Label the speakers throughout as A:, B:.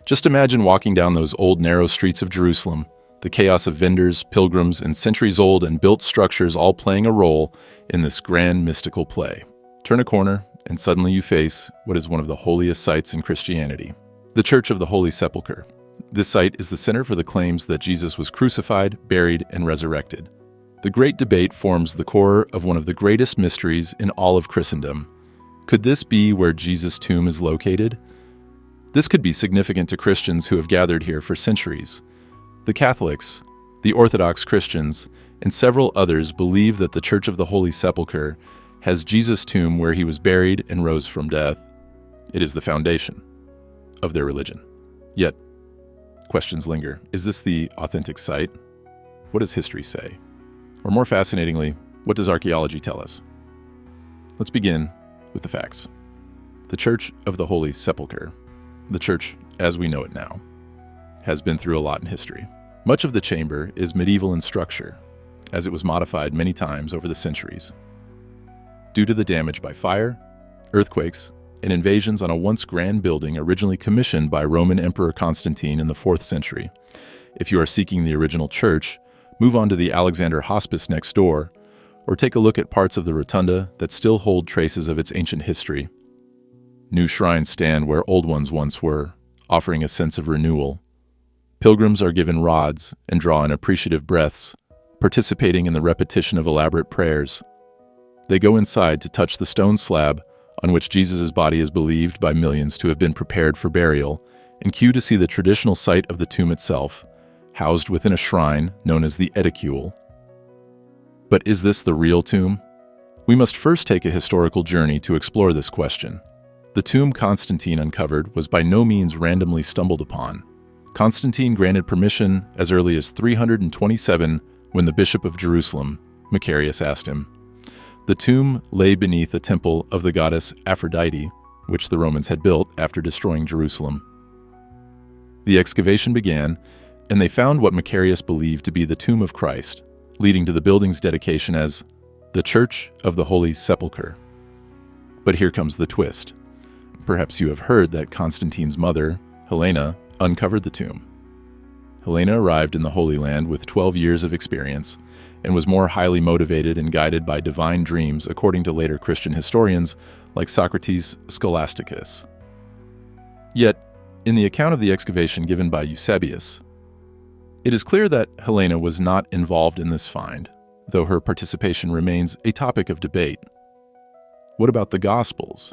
A: Just imagine walking down those old narrow streets of Jerusalem, the chaos of vendors, pilgrims, and centuries-old and built structures all playing a role in this grand mystical play. Turn a corner, and suddenly you face what is one of the holiest sites in Christianity, the Church of the Holy Sepulchre. This site is the center for the claims that Jesus was crucified, buried, and resurrected. The great debate forms the core of one of the greatest mysteries in all of Christendom. Could this be where Jesus' tomb is located? This could be significant to Christians who have gathered here for centuries. The Catholics, the Orthodox Christians, and several others believe that the Church of the Holy Sepulchre has Jesus' tomb where he was buried and rose from death. It is the foundation of their religion. Yet, questions linger. Is this the authentic site? What does history say? Or more fascinatingly, what does archaeology tell us? Let's begin with the facts. The Church of the Holy Sepulchre, the church as we know it now, has been through a lot in history. Much of the chamber is medieval in structure, as it was modified many times over the centuries. Due to the damage by fire, earthquakes, and invasions on a once grand building originally commissioned by Roman Emperor Constantine in the 4th century. If you are seeking the original church, move on to the Alexander Hospice next door, or take a look at parts of the rotunda that still hold traces of its ancient history. New shrines stand where old ones once were, offering a sense of renewal. Pilgrims are given rods and draw in appreciative breaths, participating in the repetition of elaborate prayers. They go inside to touch the stone slab on which Jesus' body is believed by millions to have been prepared for burial, and queue to see the traditional site of the tomb itself, housed within a shrine known as the edicule. But is this the real tomb? We must first take a historical journey to explore this question. The tomb Constantine uncovered was by no means randomly stumbled upon. Constantine granted permission as early as 327 when the Bishop of Jerusalem, Macarius, asked him. The tomb lay beneath a temple of the goddess Aphrodite, which the Romans had built after destroying Jerusalem. The excavation began, and they found what Macarius believed to be the tomb of Christ, leading to the building's dedication as the Church of the Holy Sepulchre. But here comes the twist. Perhaps you have heard that Constantine's mother, Helena, uncovered the tomb. Helena arrived in the Holy Land with 12 years of experience and was more highly motivated and guided by divine dreams, according to later Christian historians like Socrates Scholasticus. Yet, in the account of the excavation given by Eusebius, it is clear that Helena was not involved in this find, though her participation remains a topic of debate. What about the Gospels?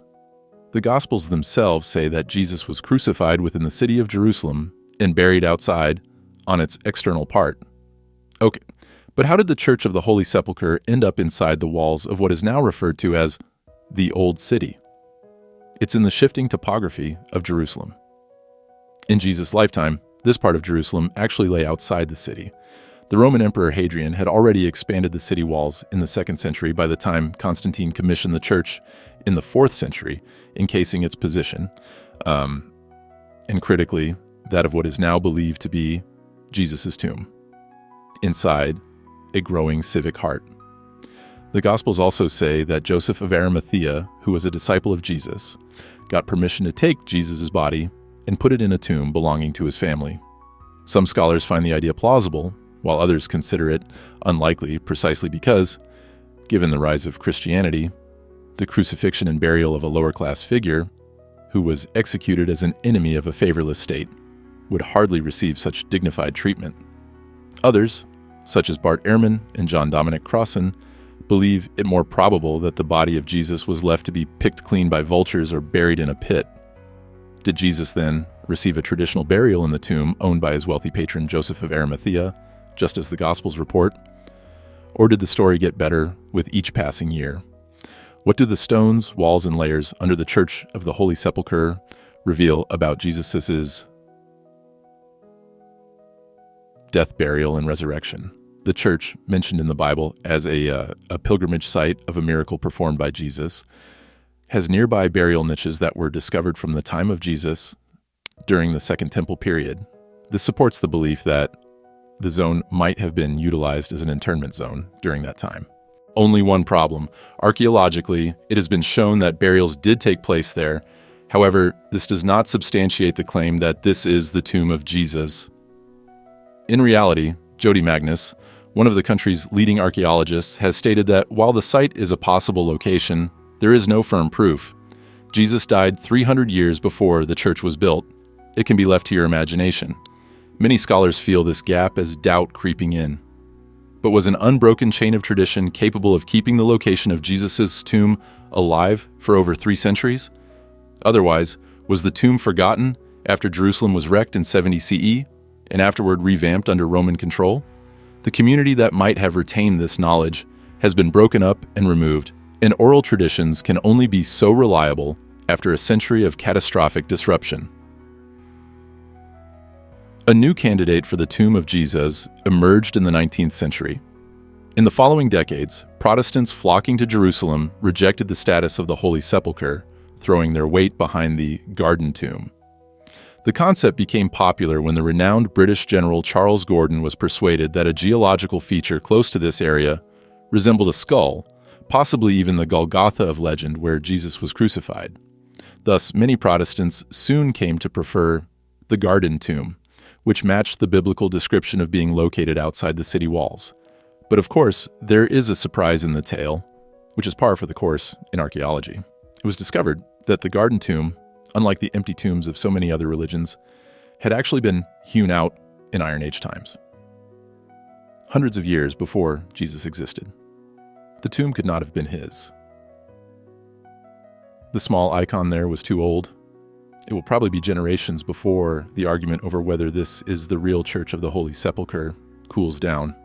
A: The Gospels themselves say that Jesus was crucified within the city of Jerusalem and buried outside on its external part. Okay, but how did the Church of the Holy Sepulchre end up inside the walls of what is now referred to as the Old City? It's in the shifting topography of Jerusalem. In Jesus' lifetime, this part of Jerusalem actually lay outside the city. The Roman Emperor Hadrian had already expanded the city walls in the 2nd century by the time Constantine commissioned the church in the 4th century, encasing its position, and critically, that of what is now believed to be Jesus' tomb, inside a growing civic heart. The Gospels also say that Joseph of Arimathea, who was a disciple of Jesus, got permission to take Jesus' body and put it in a tomb belonging to his family. Some scholars find the idea plausible, while others consider it unlikely precisely because, given the rise of Christianity, the crucifixion and burial of a lower-class figure, who was executed as an enemy of a favorless state, would hardly receive such dignified treatment. Others, such as Bart Ehrman and John Dominic Crossan, believe it more probable that the body of Jesus was left to be picked clean by vultures or buried in a pit. Did Jesus then receive a traditional burial in the tomb owned by his wealthy patron Joseph of Arimathea, just as the Gospels report? Or did the story get better with each passing year? What do the stones, walls, and layers under the Church of the Holy Sepulchre reveal about Jesus' death, burial, and resurrection? The church, mentioned in the Bible as a pilgrimage site of a miracle performed by Jesus, has nearby burial niches that were discovered from the time of Jesus during the Second Temple period. This supports the belief that the zone might have been utilized as an internment zone during that time. Only one problem. Archaeologically, it has been shown that burials did take place there. However, this does not substantiate the claim that this is the tomb of Jesus. In reality, Jody Magnus, one of the country's leading archaeologists, has stated that while the site is a possible location, there is no firm proof. Jesus died 300 years before the church was built. It can be left to your imagination. Many scholars feel this gap as doubt creeping in. But was an unbroken chain of tradition capable of keeping the location of Jesus' tomb alive for over 3 centuries? Otherwise, was the tomb forgotten after Jerusalem was wrecked in 70 CE and afterward revamped under Roman control? The community that might have retained this knowledge has been broken up and removed, and oral traditions can only be so reliable after a century of catastrophic disruption. A new candidate for the tomb of Jesus emerged in the 19th century. In the following decades, Protestants flocking to Jerusalem rejected the status of the Holy Sepulchre, throwing their weight behind the garden tomb. The concept became popular when the renowned British general Charles Gordon was persuaded that a geological feature close to this area resembled a skull, possibly even the Golgotha of legend where Jesus was crucified. Thus, many Protestants soon came to prefer the garden tomb, which matched the biblical description of being located outside the city walls. But of course, there is a surprise in the tale, which is par for the course in archaeology. It was discovered that the garden tomb, unlike the empty tombs of so many other religions, had actually been hewn out in Iron Age times, hundreds of years before Jesus existed. The tomb could not have been his. The small icon there was too old. It will probably be generations before the argument over whether this is the real Church of the Holy Sepulchre cools down.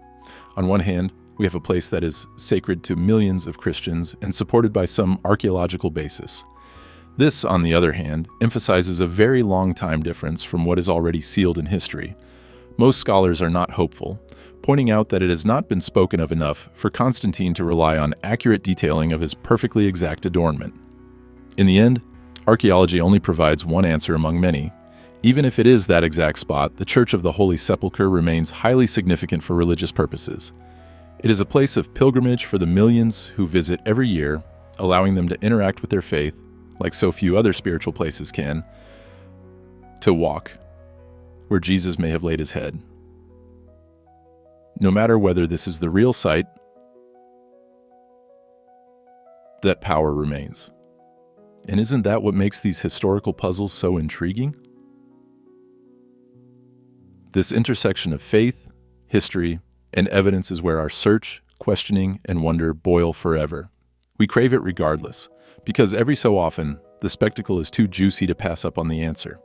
A: On one hand, we have a place that is sacred to millions of Christians and supported by some archaeological basis. This, on the other hand, emphasizes a very long time difference from what is already sealed in history. Most scholars are not hopeful, pointing out that it has not been spoken of enough for Constantine to rely on accurate detailing of his perfectly exact adornment. In the end, archaeology only provides one answer among many. Even if it is that exact spot, the Church of the Holy Sepulchre remains highly significant for religious purposes. It is a place of pilgrimage for the millions who visit every year, allowing them to interact with their faith, like so few other spiritual places can, to walk where Jesus may have laid his head. No matter whether this is the real site, that power remains. And isn't that what makes these historical puzzles so intriguing? This intersection of faith, history, and evidence is where our search, questioning, and wonder boil forever. We crave it regardless, because every so often, the spectacle is too juicy to pass up on the answer.